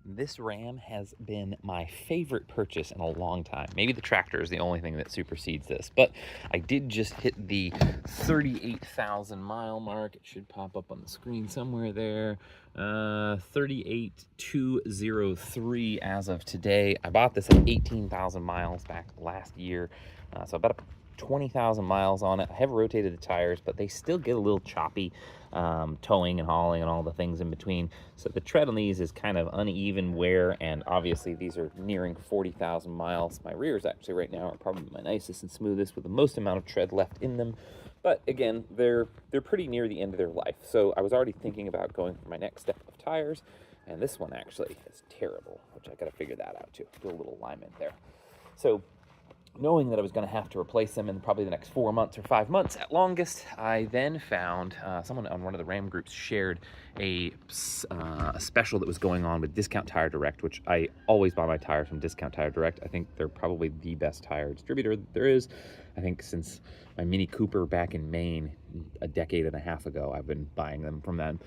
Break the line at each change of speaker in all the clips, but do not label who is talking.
This Ram has been my favorite purchase in a long time. Maybe the tractor is the only thing that supersedes this, but I did just hit the 38,000 mile mark. It should pop up on the screen somewhere there. 38,203 as of today. I bought this at 18,000 miles back last year, so about 20,000 miles on it. I have rotated the tires, but they still get a little choppy, towing and hauling and all the things in between. So the tread on these is kind of uneven wear, and obviously these are nearing 40,000 miles. My rears actually right now are probably my nicest and smoothest with the most amount of tread left in them. But again, they're pretty near the end of their life. So I was already thinking about going for my next step of tires, and this one actually is terrible, which I got to figure that out too. Do a little alignment there. So knowing that I was going to have to replace them in probably the next 4 months or 5 months at longest, I then found someone on one of the Ram groups shared a special that was going on with Discount Tire Direct, which I always buy my tires from Discount Tire Direct. I think they're probably the best tire distributor there is. I think since my Mini Cooper back in Maine a decade and a half ago, I've been buying them from them.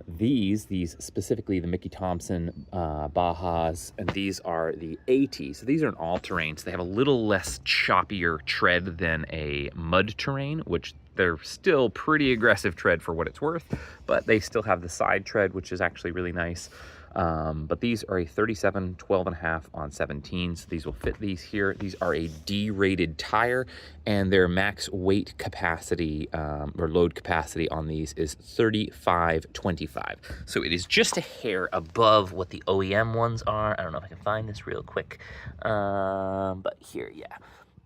These specifically the Mickey Thompson Bajas, and these are the AT. So these are an all-terrain, so they have a little less choppier tread than a mud terrain, which they're still pretty aggressive tread for what it's worth, but they still have the side tread, which is actually really nice. But these are a 37, 12.5 on 17, so these will fit these here. These are a D-rated tire, and their max weight capacity or load capacity on these is 3525. So it is just a hair above what the OEM ones are. I don't know if I can find this real quick, but here, yeah.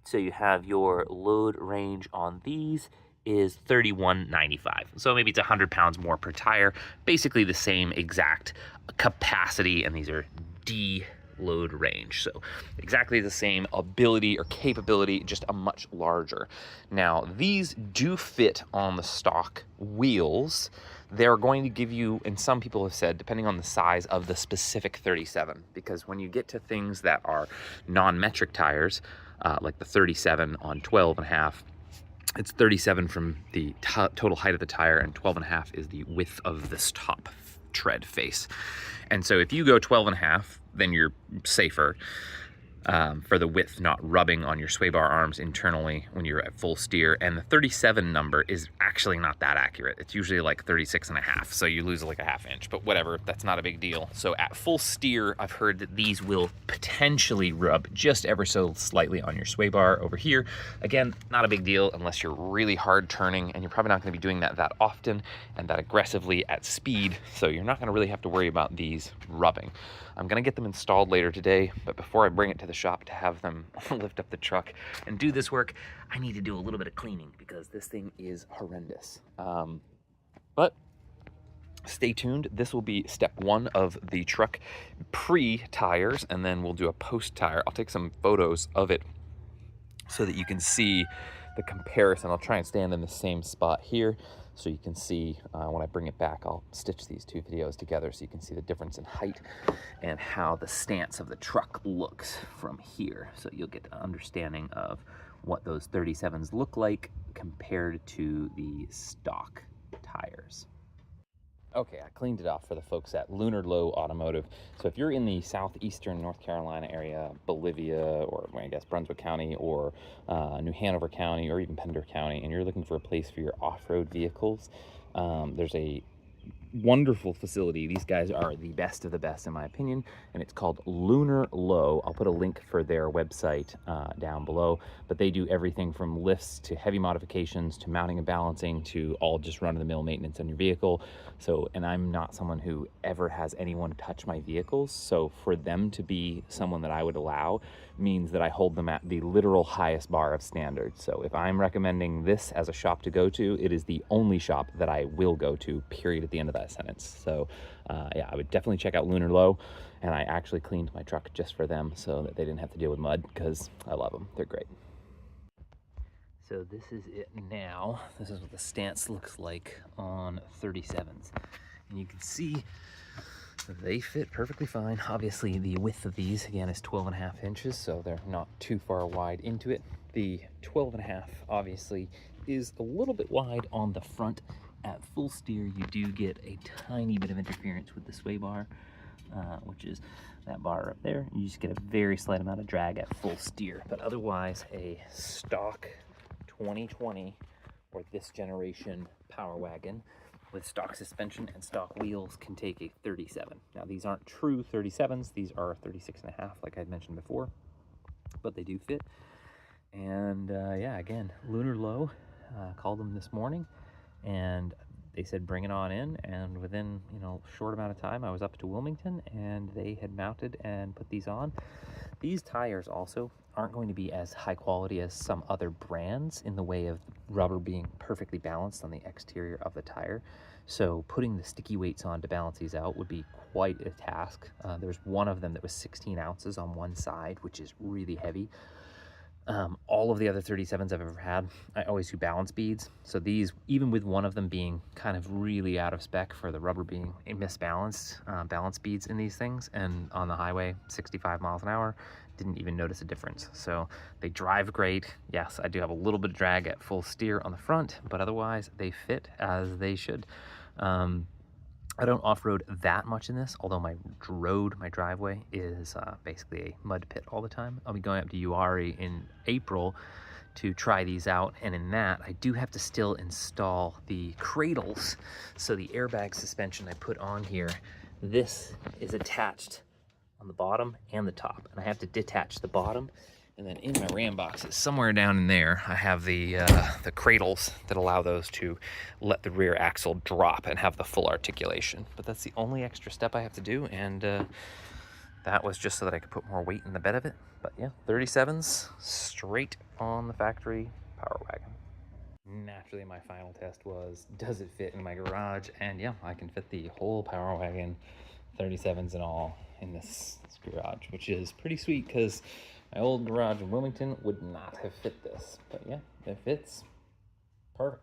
So you have your load range on these is 31.95. So maybe it's 100 pounds more per tire, basically the same exact capacity, and these are D load range. So exactly the same ability or capability, just a much larger. Now, these do fit on the stock wheels. They're going to give you, and some people have said, depending on the size of the specific 37, because when you get to things that are non-metric tires, like the 37 on 12.5, it's 37 from the total height of the tire, and 12.5 is the width of this top tread face. And so if you go 12.5, then you're safer for the width not rubbing on your sway bar arms internally when you're at full steer. And the 37 number is actually not that accurate. It's usually like 36.5, so you lose like a half inch, but whatever, that's not a big deal. So at full steer, I've heard that these will potentially rub just ever so slightly on your sway bar over here. Again, not a big deal unless you're really hard turning, and you're probably not gonna be doing that often and that aggressively at speed, so you're not gonna really have to worry about these rubbing. I'm gonna get them installed later today, but before I bring it to the shop to have them lift up the truck and do this work, I need to do a little bit of cleaning because this thing is horrendous. But stay tuned. This will be step one of the truck pre-tires, and then we'll do a post-tire. I'll take some photos of it so that you can see the comparison. I'll try and stand in the same spot here so you can see when I bring it back. I'll stitch these two videos together so you can see the difference in height and how the stance of the truck looks from here. So you'll get an understanding of what those 37s look like compared to the stock tires. Okay, I cleaned it off for the folks at Lunar Low Automotive. So if you're in the southeastern North Carolina area, Bolivia, or I guess Brunswick County, or New Hanover County, or even Pender County, and you're looking for a place for your off-road vehicles, there's a wonderful facility. These guys are the best of the best in my opinion, and it's called Lunar Low. I'll put a link for their website down below, but they do everything from lifts to heavy modifications to mounting and balancing to all just run-of-the-mill maintenance on your vehicle. So, and I'm not someone who ever has anyone touch my vehicles, so for them to be someone that I would allow means that I hold them at the literal highest bar of standards. So if I'm recommending this as a shop to go to, it is the only shop that I will go to, period, at the end of that sentence. So yeah, I would definitely check out Lunar Low, and I actually cleaned my truck just for them so that they didn't have to deal with mud, because I love them. They're great. So this is it now. This is what the stance looks like on 37s. And you can see they fit perfectly fine. Obviously the width of these again is 12.5 inches, so they're not too far wide into it. The 12.5 obviously is a little bit wide on the front. At full steer, you do get a tiny bit of interference with the sway bar, which is that bar up there. You just get a very slight amount of drag at full steer, but otherwise a stock 2020 or this generation Power Wagon with stock suspension and stock wheels can take a 37. Now these aren't true 37s, these are 36.5 like I had mentioned before, but they do fit. And yeah, again, Lunar Low, called them this morning and they said bring it on in, and within short amount of time I was up to Wilmington and they had mounted and put these on. These tires also aren't going to be as high quality as some other brands in the way of rubber being perfectly balanced on the exterior of the tire. So putting the sticky weights on to balance these out would be quite a task. There's one of them that was 16 ounces on one side, which is really heavy. All of the other 37s I've ever had, I always do balance beads. So these, even with one of them being kind of really out of spec for the rubber being misbalanced, balance beads in these things, and on the highway, 65 miles an hour, didn't even notice a difference. So they drive great. Yes, I do have a little bit of drag at full steer on the front, but otherwise they fit as they should. I don't off-road that much in this, although my driveway is basically a mud pit all the time. I'll be going up to Uwharrie in April to try these out, and in that I do have to still install the cradles. So the airbag suspension I put on here, this is attached on the bottom and the top, and I have to detach the bottom. And then in my Ram boxes, somewhere down in there, I have the cradles that allow those to let the rear axle drop and have the full articulation. But that's the only extra step I have to do, and that was just so that I could put more weight in the bed of it. But yeah, 37s straight on the factory Power Wagon. Naturally, my final test was, does it fit in my garage? And yeah, I can fit the whole Power Wagon, 37s and all, in this garage, which is pretty sweet because my old garage in Wilmington would not have fit this. But yeah, it fits perfect.